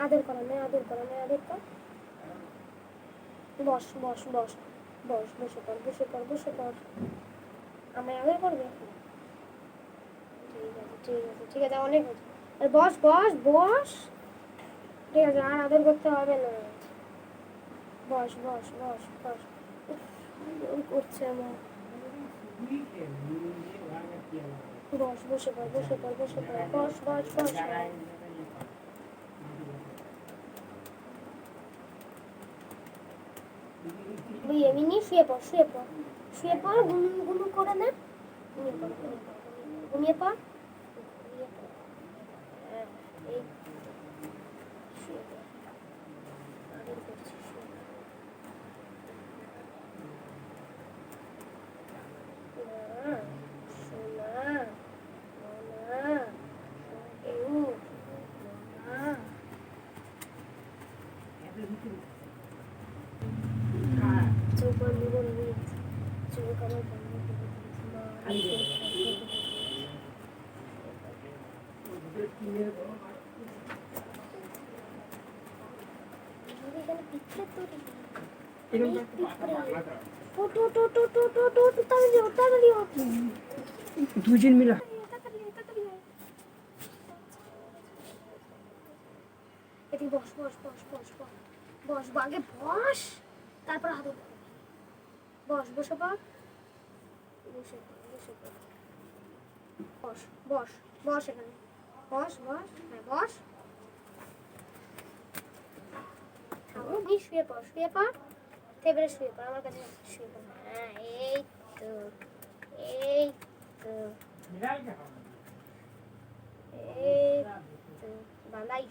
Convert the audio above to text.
আদর করো না, আদর করো না, আদর কর। বস বস বস বস, বসে পড়, বসে পড়, বসে পড়। আমায় আদর করবে? ঠিক আছে, ঠিক আছে, ঠিক আছে, অনেক হয়েছে। আর বস বস বস, ঠিক আছে, আর আদর করতে হবে না। বস বস বস বস। করছে আমার। বস, বসে পড়, বসে পড়, বসে পড়, বস বস বস। এমনি শুয়ে পড়, শুয়ে পড়, শুয়ে পড়, গুনু করে না, ঘুমিয়ে পড়, ঘুমিয়ে পড়, ঘুমিয়ে পড়। এই শুয়ে পড়, আদর করছি, শুয়ে পড়। না, সোনা, সোনা, চোখ বন্ধ করে দিয়েছি, চোখ আমার বন্ধ করে দিয়েছি, মা এখানে পিঁপড়ে তৈরি, দুজন মিলা এটি বস বস বস বস বস বস, আগে বস, তারপর হাত বস, বসে পড়, বসে পড়, বসে পড়, বস বস বস, এখানে বস বস, হ্যাঁ বস। তুমি শুয়ে পড়, শুয়ে পড়, টেবিলে শুয়ে পড়, আমার কাছে শুয়ে পড়। হ্যাঁ এই তো, এই তো, এই তো, বালাই